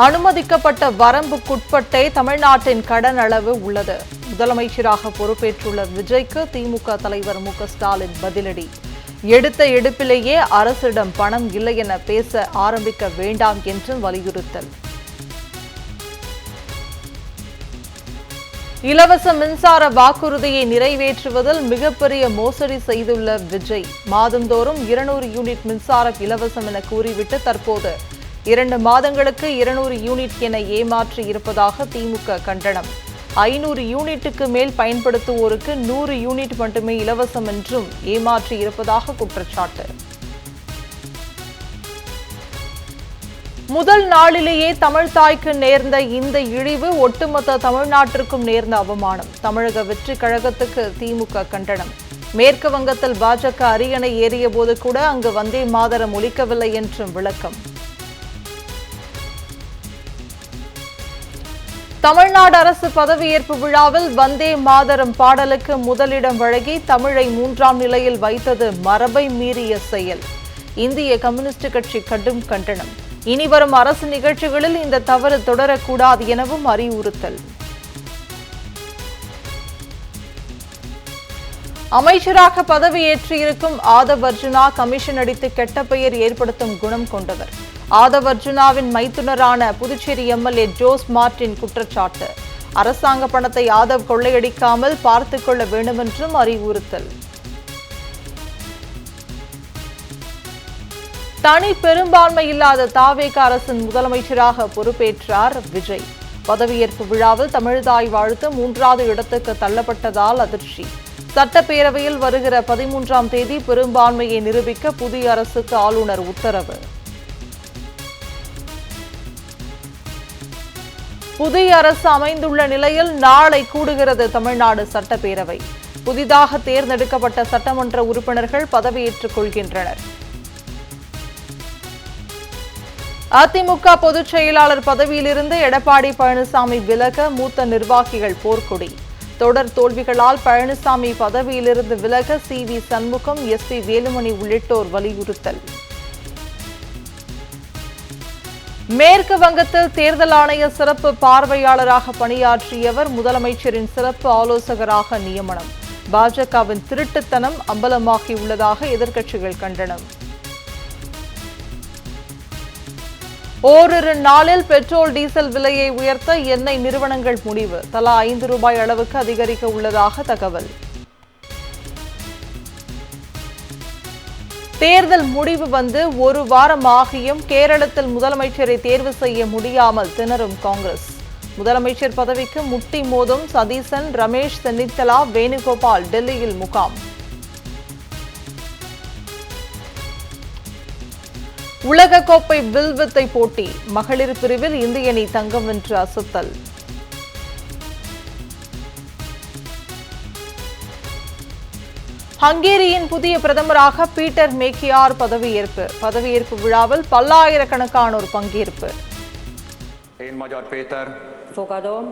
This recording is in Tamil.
அனுமதிக்கப்பட்ட வரம்புக்குட்பட்டே தமிழ்நாட்டின் கடன் அளவு உள்ளது. முதலமைச்சராக பொறுப்பேற்றுள்ள விஜய்க்கு திமுக தலைவர் மு க ஸ்டாலின் பதிலடி. எடுத்த எடுப்பிலேயே அரசிடம் பணம் இல்லை என பேச ஆரம்பிக்க வேண்டாம் என்று வலியுறுத்தல். இலவச மின்சார வாக்குறுதியை நிறைவேற்றுவதில் மிகப்பெரிய மோசடி செய்துள்ள விஜய் மாதந்தோறும் 200 யூனிட் மின்சாரம் இலவசம் என கூறிவிட்டு தற்போது 2 மாதங்களுக்கு 200 யூனிட் என ஏமாற்றி இருப்பதாக திமுக கண்டனம். 500 யூனிட்டுக்கு மேல் பயன்படுத்துவோருக்கு 100 யூனிட் மட்டுமே இலவசம் என்றும் ஏமாற்றி இருப்பதாக குற்றச்சாட்டு. முதல் நாளிலேயே தமிழ் தாய்க்கு நேர்ந்த இந்த இழிவு ஒட்டுமொத்த தமிழ்நாட்டிற்கும் நேர்ந்த அவமானம். தமிழக வெற்றி கழகத்துக்கு திமுக கண்டனம். மேற்கு வங்கத்தில் பாஜக அரியணை ஏறிய போது கூட அங்கு வந்தே மாதரம் ஒலிக்கவில்லை என்றும் விளக்கம். தமிழ்நாடு அரசு பதவியேற்பு விழாவில் வந்தே மாதரம் பாடலுக்கு முதலிடம் வழங்கி தமிழை 3ஆம் நிலையில் வைத்தது மரபை மீறிய செயல். இந்திய கம்யூனிஸ்ட் கட்சி கடும் கண்டனம். இனிவரும் அரசு நிகழ்ச்சிகளில் இந்த தவறு தொடரக்கூடாது எனவும் அறிவுறுத்தல். அமைச்சராக பதவியேற்றிருக்கும் ஆதவ் அர்ஜுனா கமிஷன் அடித்து கெட்ட பெயர் ஏற்படுத்தும் குணம் கொண்டவர். ஆதவ் அர்ஜுனாவின் மைத்துனரான புதுச்சேரி எம்எல்ஏ ஜோஸ் மார்டின் குற்றச்சாட்டு. அரசாங்க பணத்தை ஆதவ் கொள்ளையடிக்காமல் பார்த்துக் கொள்ள வேண்டுமென்றும் அறிவுறுத்தல். தனி பெரும்பான்மை இல்லாத தாவேக அரசின் முதலமைச்சராக பொறுப்பேற்றார் விஜய். பதவியேற்பு விழாவில் தமிழ்தாய் வாழ்த்து 3வது இடத்துக்கு தள்ளப்பட்டதால் அதிர்ச்சி. சட்டப்பேரவையில் வருகிற 13ஆம் தேதி பெரும்பான்மையை நிரூபிக்க புதிய அரசுக்கு ஆளுநர் உத்தரவு. புதிய அரசு அமைந்துள்ள நிலையில் நாளை கூடுகிறது தமிழ்நாடு சட்டப்பேரவை. புதிதாக தேர்ந்தெடுக்கப்பட்ட சட்டமன்ற உறுப்பினர்கள் பதவியேற்றுக் கொள்கின்றனர். அதிமுக பொதுச் செயலாளர் பதவியிலிருந்து எடப்பாடி பழனிசாமி விலக மூத்த நிர்வாகிகள் போர்க்கொடி. தொடர் தோல்விகளால் பழனிசாமி பதவியிலிருந்து விலக சி.வி. சண்முகம், எஸ்.பி. வேலுமணி உள்ளிட்டோர் வலியுறுத்தல். மேற்கு வங்கத்தில் தேர்தல் ஆணைய சிறப்பு பார்வையாளராக பணியாற்றியவர் முதலமைச்சரின் சிறப்பு ஆலோசகராக நியமனம். பாஜகவின் திருட்டுத்தனம் அம்பலமாகியுள்ளதாக எதிர்க்கட்சிகள் கண்டனம். ஓரிரு நாளில் பெட்ரோல் டீசல் விலையை உயர்த்த எண்ணெய் நிறுவனங்கள் முடிவு. தலா ₹5 அளவுக்கு அதிகரிக்க உள்ளதாக தகவல். தேர்தல் முடிவு வந்து ஒரு வாரம் ஆகியும் கேரளத்தில் முதலமைச்சரை தேர்வு செய்ய முடியாமல் திணறும் காங்கிரஸ். முதலமைச்சர் பதவிக்கு முட்டி மோதும் சதீசன், ரமேஷ் சென்னித்தலா, வேணுகோபால் டெல்லியில் முகாம். உலகக்கோப்பை வில்வித்தை போட்டி மகளிர் பிரிவில் இந்திய அணி தங்கம் வென்று அசத்தல். ஹங்கேரியின் புதிய பிரதமராக பீட்டர் மேக்கியார் பதவியேற்பு. பதவியேற்பு விழாவில் பல்லாயிரக்கணக்கானோர் பங்கேற்பு. Én Magyar Péter fogadom,